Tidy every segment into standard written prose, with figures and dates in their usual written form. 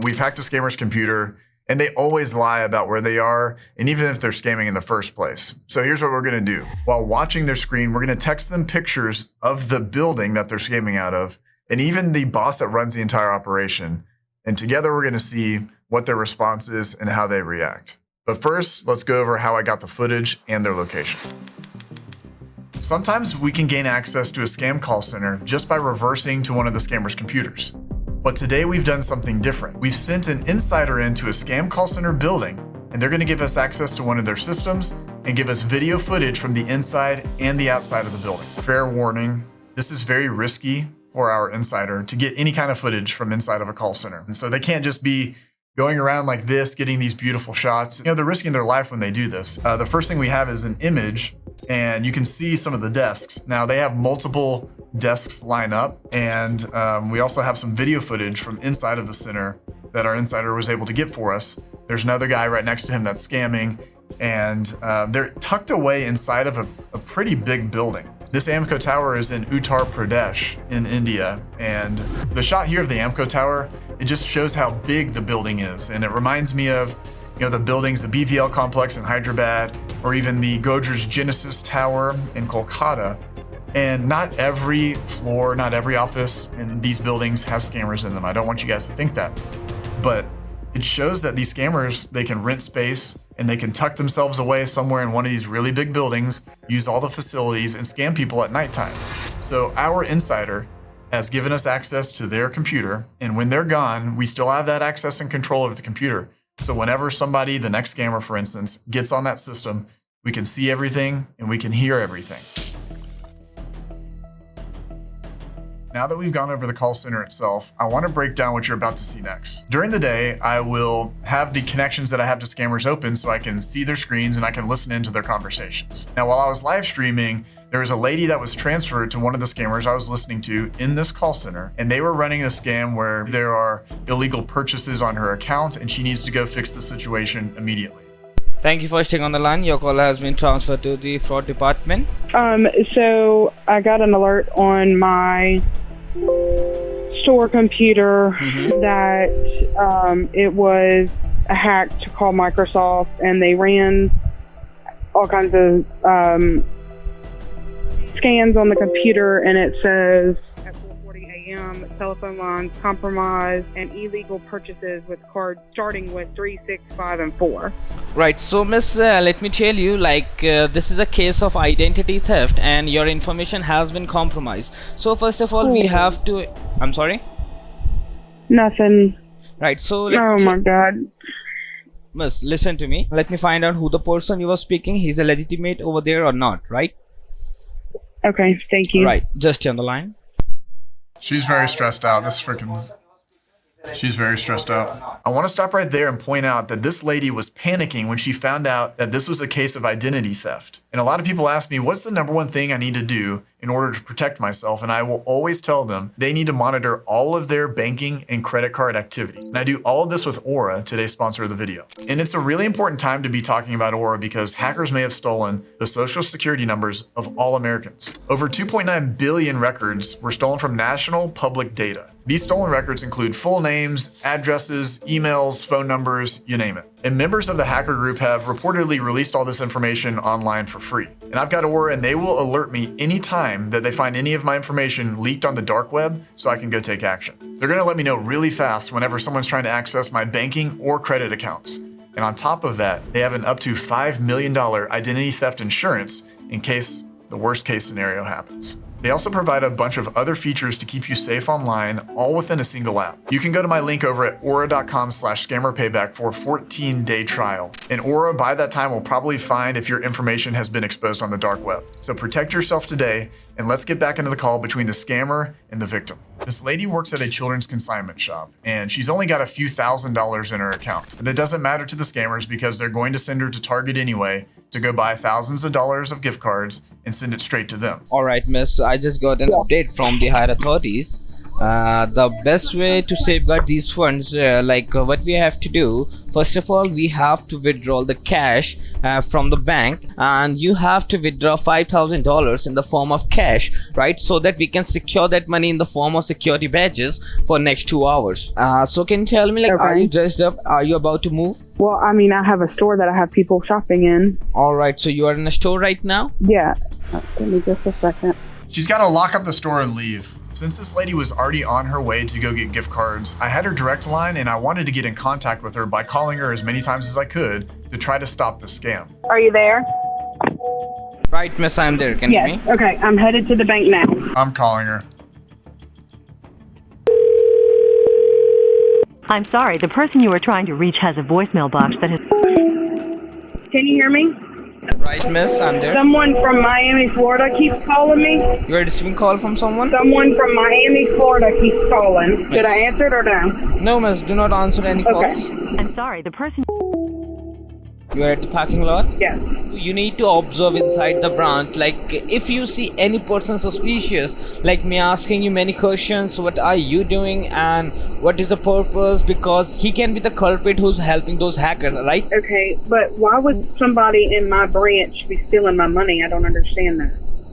we've hacked a scammer's computer, and they always lie about where they are, and even if they're scamming in the first place. So here's what we're gonna do. While watching their screen, we're gonna text them pictures of the building that they're scamming out of, and even the boss that runs the entire operation. And together we're gonna see what their response is and how they react. But first, let's go over how I got the footage and their location. Sometimes we can gain access to a scam call center just by reversing to one of the scammer's computers. But today we've done something different. We've sent an insider into a scam call center building, and they're gonna give us access to one of their systems and give us video footage from the inside and the outside of the building. Fair warning, this is very risky for our insider to get any kind of footage from inside of a call center. And so they can't just be going around like this, getting these beautiful shots. You know, they're risking their life when they do this. The first thing we have is an image, and you can see some of the desks. Now they have multiple desks line up, and we also have some video footage from inside of the center that our insider was able to get for us. There's another guy right next to him that's scamming, and they're tucked away inside of a pretty big building. This Amco tower is in Uttar Pradesh in India, and the shot here of the Amco tower, it just shows how big the building is, and it reminds me of, you know, the buildings, the BVL complex in Hyderabad, or even the Godrej Genesis Tower in Kolkata. And not every floor, not every office in these buildings has scammers in them. I don't want you guys to think that. But it shows that these scammers, they can rent space and they can tuck themselves away somewhere in one of these really big buildings, use all the facilities, and scam people at nighttime. So our insider has given us access to their computer, and when they're gone, we still have that access and control over the computer. So whenever somebody, the next scammer for instance, gets on that system, we can see everything and we can hear everything. Now that we've gone over the call center itself, I want to break down what you're about to see next. During the day, I will have the connections that I have to scammers open so I can see their screens and I can listen into their conversations. Now, while I was live streaming, there was a lady that was transferred to one of the scammers I was listening to in this call center, and they were running a scam where there are illegal purchases on her account and she needs to go fix the situation immediately. Thank you for staying on the line. Your call has been transferred to the fraud department. So I got an alert on my store computer that it was a hack to call Microsoft, and they ran all kinds of scans on the computer, and it says at 4:40 a.m. telephone lines compromised and illegal purchases with cards starting with 3, 6, 5, and 4. Right, so miss, let me tell you, this is a case of identity theft and your information has been compromised. So first of all, we have to, I'm sorry? Nothing. Right, so oh my god. Miss, listen to me. Let me find out who the person you were speaking, he's a legitimate over there or not, right? Okay, thank you. Right, just stay on the line. She's very stressed out. She's very stressed out. I want to stop right there and point out that this lady was panicking when she found out that this was a case of identity theft. And a lot of people ask me, what's the number one thing I need to do in order to protect myself? And I will always tell them they need to monitor all of their banking and credit card activity. And I do all of this with Aura, today's sponsor of the video. And it's a really important time to be talking about Aura because hackers may have stolen the social security numbers of all Americans. Over 2.9 billion records were stolen from national public data. These stolen records include full names, addresses, emails, phone numbers, you name it. And members of the hacker group have reportedly released all this information online for free. And I've got Aura, and they will alert me anytime that they find any of my information leaked on the dark web so I can go take action. They're gonna let me know really fast whenever someone's trying to access my banking or credit accounts. And on top of that, they have an up to $5 million identity theft insurance in case the worst case scenario happens. They also provide a bunch of other features to keep you safe online, all within a single app. You can go to my link over at aura.com/scammerpayback for a 14-day trial. And Aura, by that time, will probably find if your information has been exposed on the dark web. So protect yourself today, and let's get back into the call between the scammer and the victim. This lady works at a children's consignment shop, and she's only got a few $1,000s in her account. That doesn't matter to the scammers because they're going to send her to Target anyway to go buy thousands of dollars of gift cards and send it straight to them. Alright, miss, I just got an update from the higher authorities The best way to safeguard these funds, what we have to do, first of all, we have to withdraw the cash from the bank, and you have to withdraw $5,000 in the form of cash, right? So that we can secure that money in the form of security badges for next 2 hours. So can you tell me, are you dressed up? Are you about to move? Well, I mean, I have a store that I have people shopping in. All right, so you are in a store right now? Yeah. Give me just a second. She's got to lock up the store and leave. Since this lady was already on her way to go get gift cards, I had her direct line and I wanted to get in contact with her by calling her as many times as I could to try to stop the scam. Are you there? Right, miss, I'm there. Can you hear me? Okay, I'm headed to the bank now. I'm calling her. I'm sorry, the person you are trying to reach has a voicemail box that has... Can you hear me? Right, miss, I'm there. Someone from Miami, Florida keeps calling me. You are receiving call from someone? Someone from Miami, Florida keeps calling. Should I answer it or no? No, miss, do not answer any calls. I'm sorry, the person... You are at the parking lot? Yes. You need to observe inside the branch, like if you see any person suspicious, like me asking you many questions, what are you doing and what is the purpose, because he can be the culprit who's helping those hackers, right? Okay, but why would somebody in my branch be stealing my money? I don't understand that.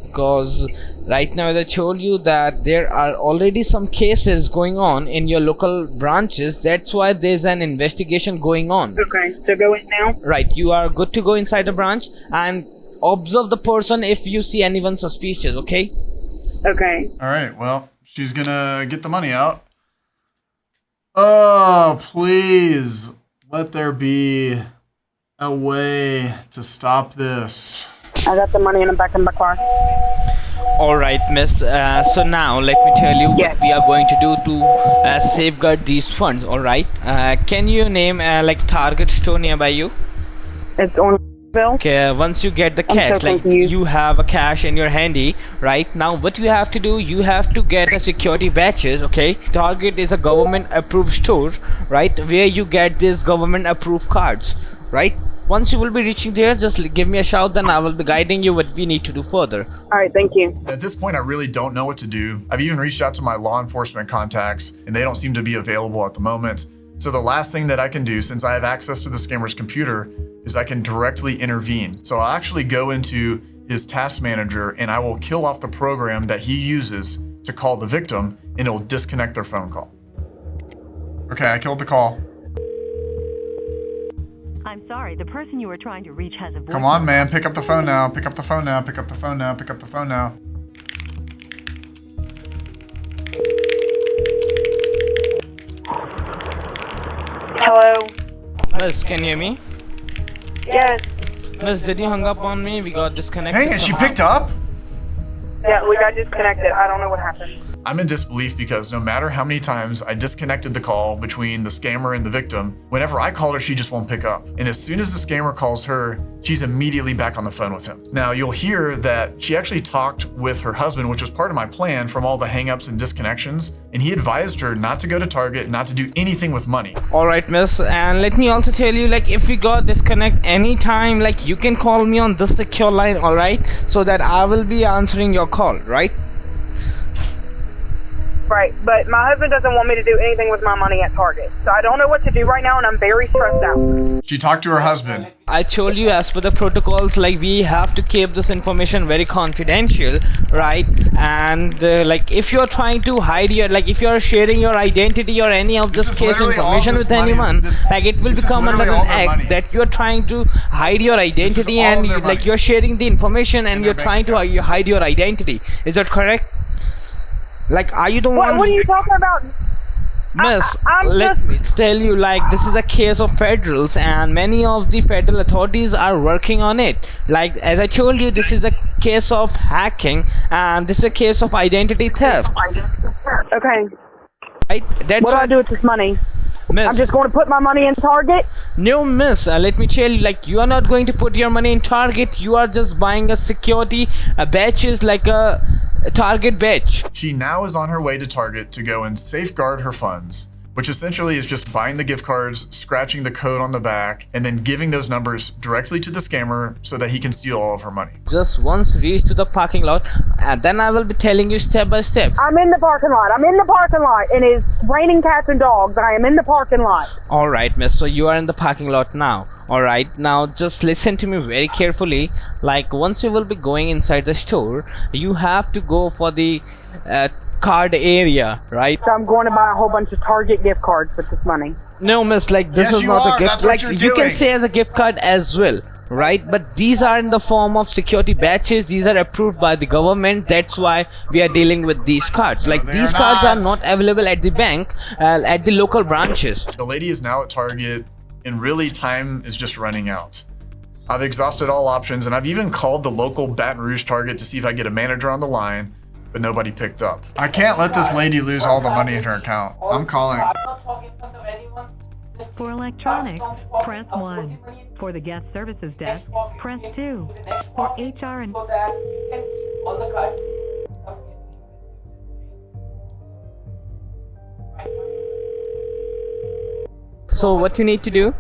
Because right now, as I told you, that there are already some cases going on in your local branches. That's why there's an investigation going on. Okay, so go in now? Right, you are good to go inside the branch and observe the person if you see anyone suspicious, okay? Okay. All right, well, she's gonna get the money out. Oh, please let there be a way to stop this. I got the money in the back of my car. Alright, miss. So now let me tell you what we are going to do to safeguard these funds, alright? Can you name Target store nearby you? It's on bill. Okay, once you get the cash, so confused. you have a cash in your handy, right? Now what you have to do, you have to get a security badges, okay? Target is a government approved store, right? Where you get these government approved cards, right? Once you will be reaching there, just give me a shout, then I will be guiding you what we need to do further. All right, thank you. At this point, I really don't know what to do. I've even reached out to my law enforcement contacts, and they don't seem to be available at the moment. So the last thing that I can do, since I have access to the scammer's computer, is I can directly intervene. So I'll actually go into his task manager, and I will kill off the program that he uses to call the victim, and it'll disconnect their phone call. Okay, I killed the call. I'm sorry, the person you are trying to reach has a voicemail... Come on, man, pick up the phone now, pick up the phone now, pick up the phone now, pick up the phone now. Hello? Miss, can you hear me? Yes. Miss, did you hang up on me? We got disconnected. Dang it, she somehow. picked up? Yeah, we got disconnected. I don't know what happened. I'm in disbelief because no matter how many times I disconnected the call between the scammer and the victim, whenever I call her, she just won't pick up. And as soon as the scammer calls her, she's immediately back on the phone with him. Now, you'll hear that she actually talked with her husband, which was part of my plan from all the hangups and disconnections, and he advised her not to go to Target, not to do anything with money. Alright, miss, and let me also tell you, if we got disconnect anytime, you can call me on this secure line, alright? So that I will be answering your call, right? Right, but my husband doesn't want me to do anything with my money at Target. So I don't know what to do right now, and I'm very stressed out. She talked to her husband. I told you, as per the protocols, we have to keep this information very confidential, right? And if you're trying to hide your, if you're sharing your identity or any of this case information with anyone, it will become under an act that you're trying to hide your identity, and you're sharing the information and you're trying to hide your identity. Is that correct? Are you the one? What are you talking about? Miss, let me tell you, this is a case of federals, and many of the federal authorities are working on it. As I told you, this is a case of hacking, and this is a case of identity theft. Okay. Right? That's what do I do with this money? Miss, I'm just going to put my money in Target? No, miss, let me tell you, you are not going to put your money in Target. You are just buying a security badges, a Target badge. She now is on her way to Target to go and safeguard her funds, which essentially is just buying the gift cards, scratching the code on the back, and then giving those numbers directly to the scammer so that he can steal all of her money. Just once reach to the parking lot, and then I will be telling you step by step. I'm in the parking lot. I'm in the parking lot. It is raining cats and dogs. I am in the parking lot. Alright, miss, so you are in the parking lot now. Alright, now just listen to me very carefully. Like, once you will be going inside the store, you have to go for the card area, right? So I'm going to buy a whole bunch of Target gift cards with this money. No, miss, like this Yes, is you not are. a gift. That's what Like you're you doing. can say as a gift card as well, right? But these are in the form of security badges. These are approved by the government. That's why we are dealing with these cards. Like they these are cards are not. not available at the bank, at the local branches. The lady is now at Target, and really time is just running out. I've exhausted all options, and I've even called the local Baton Rouge Target to see if I get a manager on the line, but nobody picked up. I can't let this lady lose all the money in her account. I'm calling. For electronics, press 1. For the guest services desk, press 2. For HR and So what you need to do,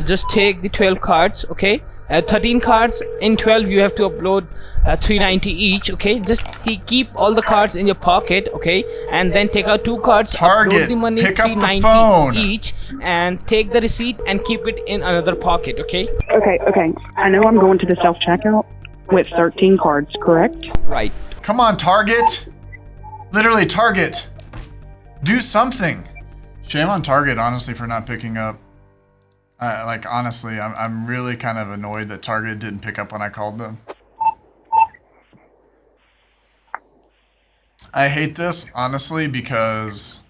just take the 12 cards, okay? 13 cards. In 12 you have to upload 390 each, okay? Just keep all the cards in your pocket, okay? And then take out 2 cards, Target, upload the money, pick up the 390 phone. each, and take the receipt and keep it in another pocket, okay? Okay. I know I'm going to the self-checkout with 13 cards, correct? Right. Come on, Target. Literally, Target. Do something. Shame on Target, honestly, for not picking up. Honestly, I'm really kind of annoyed that Target didn't pick up when I called them. I hate this, honestly, because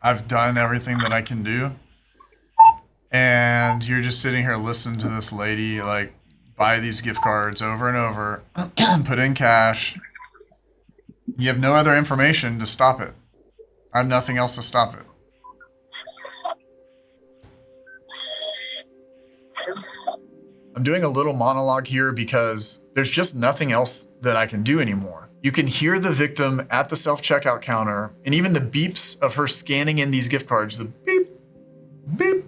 I've done everything that I can do. And you're just sitting here listening to this lady, like, buy these gift cards over and over, put in cash. You have no other information to stop it. I have nothing else to stop it. I'm doing a little monologue here because there's just nothing else that I can do anymore. You can hear the victim at the self-checkout counter and even the beeps of her scanning in these gift cards, the beep, beep.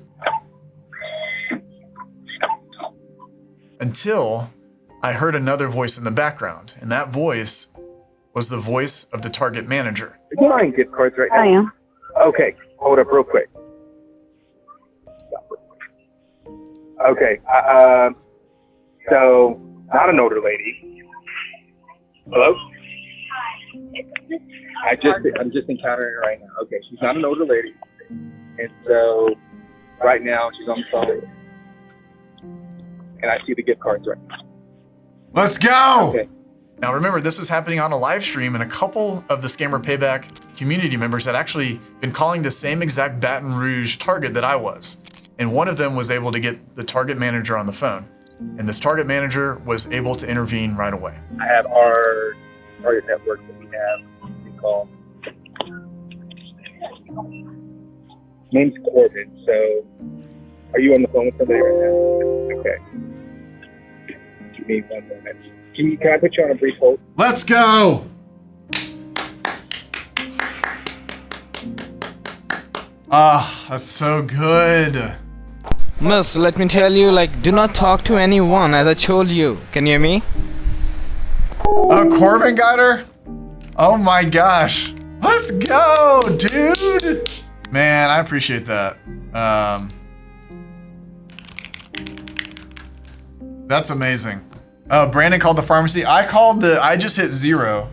Until I heard another voice in the background, and that voice was the voice of the Target manager. Are you buying gift cards right now? I am. Okay, hold up real quick. Okay, so not an older lady. Hello? I'm just encountering her right now. Okay, she's not an older lady, and so right now she's on the phone, and I see the gift cards right now. Let's go! Okay. Now remember, this was happening on a live stream, and a couple of the Scammer Payback community members had actually been calling the same exact Baton Rouge Target that I was. And one of them was able to get the Target manager on the phone. And this Target manager was able to intervene right away. I have our Target network that we have. We call. Name's Corbin. So, are you on the phone with somebody right now? Okay. Give me 1 moment. Can I put you on a brief hold? Let's go! Ah, that's so good. Miss, let me tell you, like, do not talk to anyone, as I told you. Can you hear me? Oh, Corbin got her? Oh my gosh. Let's go, dude. Man, I appreciate that. That's amazing. Brandon called the pharmacy. I just hit 0.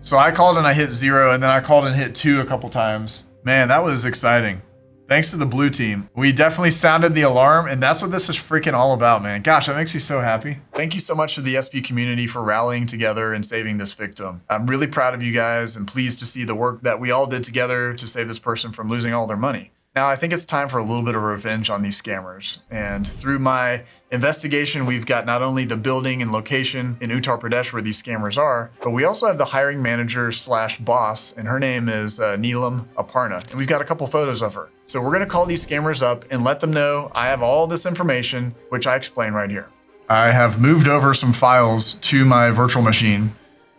So I called and I hit 0, and then I called and hit 2 a couple times. Man, that was exciting. Thanks to the blue team. We definitely sounded the alarm, and that's what this is freaking all about, man. Gosh, that makes me so happy. Thank you so much to the SB community for rallying together and saving this victim. I'm really proud of you guys and pleased to see the work that we all did together to save this person from losing all their money. Now, I think it's time for a little bit of revenge on these scammers. And through my investigation, we've got not only the building and location in Uttar Pradesh where these scammers are, but we also have the hiring manager / boss, and her name is Neelam Aparna. And we've got a couple photos of her. So we're gonna call these scammers up and let them know I have all this information, which I explain right here. I have moved over some files to my virtual machine.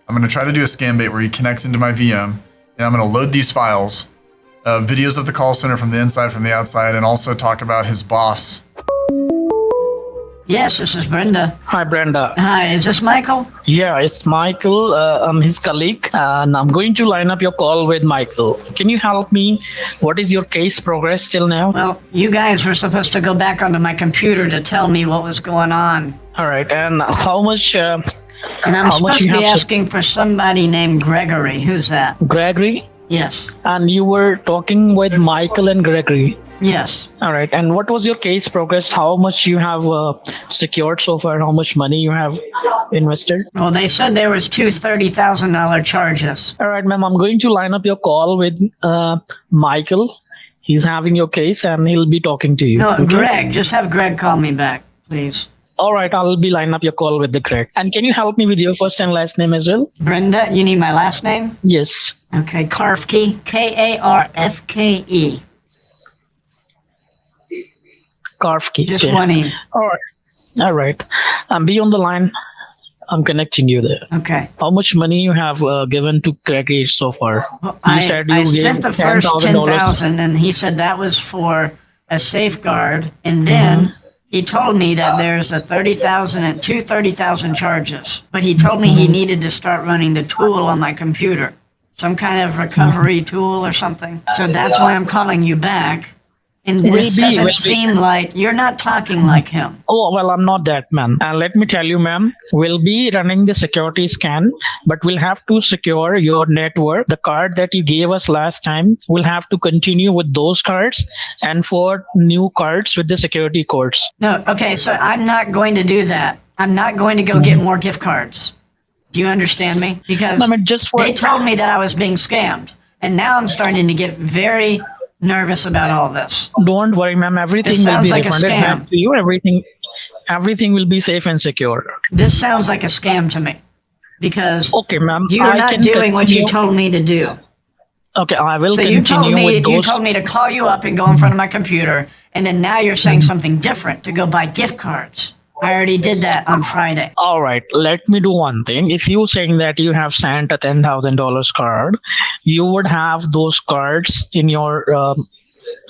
I'm gonna try to do a scam bait where he connects into my VM, And I'm going to load these files, videos of the call center from the inside, from the outside, and also talk about his boss. Yes, this is Brenda. Hi, Brenda. Hi, is this Michael? Yeah, it's Michael. I'm his colleague, and I'm going to line up your call with Michael. Can you help me? What is your case progress till now? Well, you guys were supposed to go back onto my computer to tell me what was going on. All right, and how much? And I'm supposed to be asking for somebody named Gregory. Who's that? Gregory? Yes. And you were talking with Michael and Gregory. Yes. All right, and what was your case progress? How much you have secured so far? How much money you have invested? Well, they said there was two $30,000 charges. All right, ma'am, I'm going to line up your call with Michael. He's having your case, and he'll be talking to you. No, okay? Greg. Just have Greg call me back, please. All right, I'll be lining up your call with the Greg. And can you help me with your first and last name as well? Brenda, you need my last name? Yes. Okay, Karfke. Karfke. Karfke. Just okay. one E. All right. Be on the line. I'm connecting you there. Okay. How much money you have given to Gregory so far? Well, You I said you sent the gave first $10,000. 10,000, and he said that was for a safeguard, and then he told me that there's a 30,000 and two 30,000 charges. But he told me he needed to start running the tool on my computer, some kind of recovery tool or something. So that's why I'm calling you back. And this doesn't seem like you're not talking like him. Oh, well, I'm not that man. And let me tell you, ma'am, we'll be running the security scan, but we'll have to secure your network. The card that you gave us last time, we'll have to continue with those cards and for new cards with the security codes. No, okay, so I'm not going to do that. I'm not going to go get more gift cards. Do you understand me? Because they told me that I was being scammed. And now I'm starting to get very nervous about all this. Don't worry, ma'am. Everything This sounds will be like a refunded scam. back to you. Everything will be safe and secure. This sounds like a scam to me. Because Okay, ma'am. you're I not can doing what you continue- told me to do. Okay, I will So continue with you those. told me to call you up and go in front of my computer, and then now you're saying something different to go buy gift cards. I already did that on Friday. All right, let me do one thing. If you saying that you have sent a $10,000 card, you would have those cards in your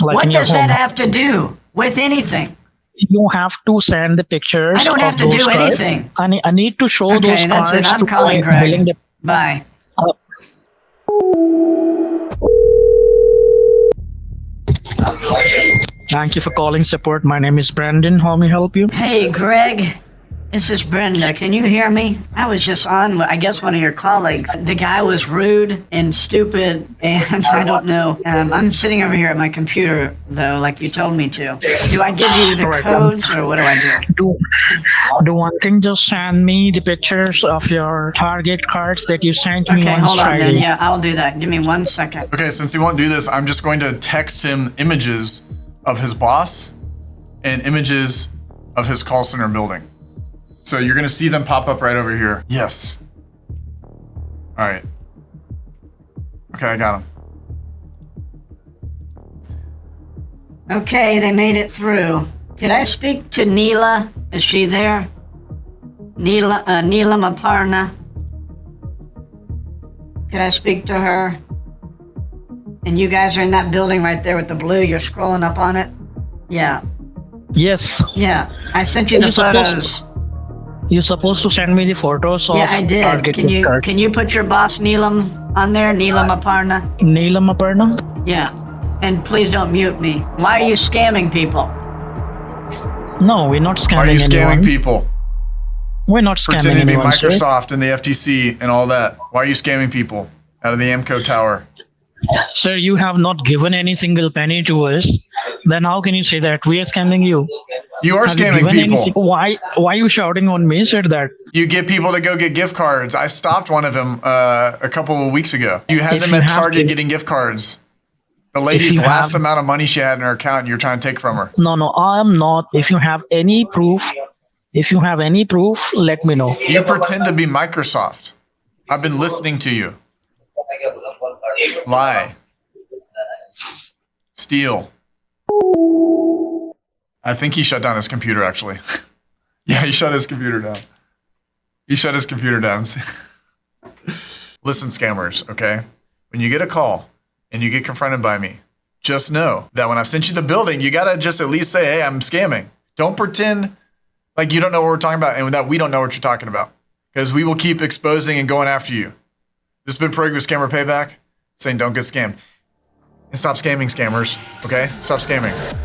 What in your does home. that have to do with anything? You have to send the pictures. I don't have of to do those cards. anything. I need to show Okay, those that's cards it. I'm to calling my billing Greg. Bye. Thank you for calling support. My name is Brandon. How may I help you? Hey, Greg. This is Brenda. Can you hear me? I was just on, I guess, one of your colleagues. The guy was rude and stupid, and I don't know. I'm sitting over here at my computer, though, like you told me to. Do I give you the codes, or what do I do? Do one thing. Just send me the pictures of your Target cards that you sent me Okay, on hold on Friday. then. Yeah, I'll do that. Give me 1 second. Okay, since he won't do this, I'm just going to text him images of his boss and images of his call center building. So you're going to see them pop up right over here. Yes. All right. Okay, I got him. Okay, they made it through. Could I speak to Neela? Is she there? Neela Maparna? Could I speak to her? And you guys are in that building right there with the blue. You're scrolling up on it? Yeah. Yes. Yeah. I sent you the photos. You're supposed to send me the photos of Yeah, I did. Target Can you cards. can you put your boss Neelam on there? Neelam Aparna? Neelam Aparna? Yeah. And please don't mute me. Why are you scamming people? No, we're not scamming Why are you scamming anyone. people? We're not scamming Pretending to be anyone, sir. Microsoft and the FTC and all that. Why are you scamming people out of the AMCO tower? Sir, you have not given any single penny to us. Then how can you say that we are scamming you? You are Have you scamming given any people. why are you shouting on me, sir, that? You get people to go get gift cards. I stopped one of them a couple of weeks ago. You had If them you at have Target to- getting gift cards. The lady's you last have- amount of money she had in her account, and you're trying to take from her. No, I am not. If you have any proof, let me know. You pretend to be Microsoft. I've been listening to you. Lie. Steal. I think he shut down his computer, actually. Yeah, he shut his computer down. He shut his computer down. Listen, scammers, okay? when you get a call and you get confronted by me, just know that when I've sent you the building, you got to just at least say, hey, I'm scamming. Don't pretend like you don't know what we're talking about and that we don't know what you're talking about, because we will keep exposing and going after you. This has been Pro with Scammer Payback, saying don't get scammed. And stop scamming, scammers, okay? Stop scamming.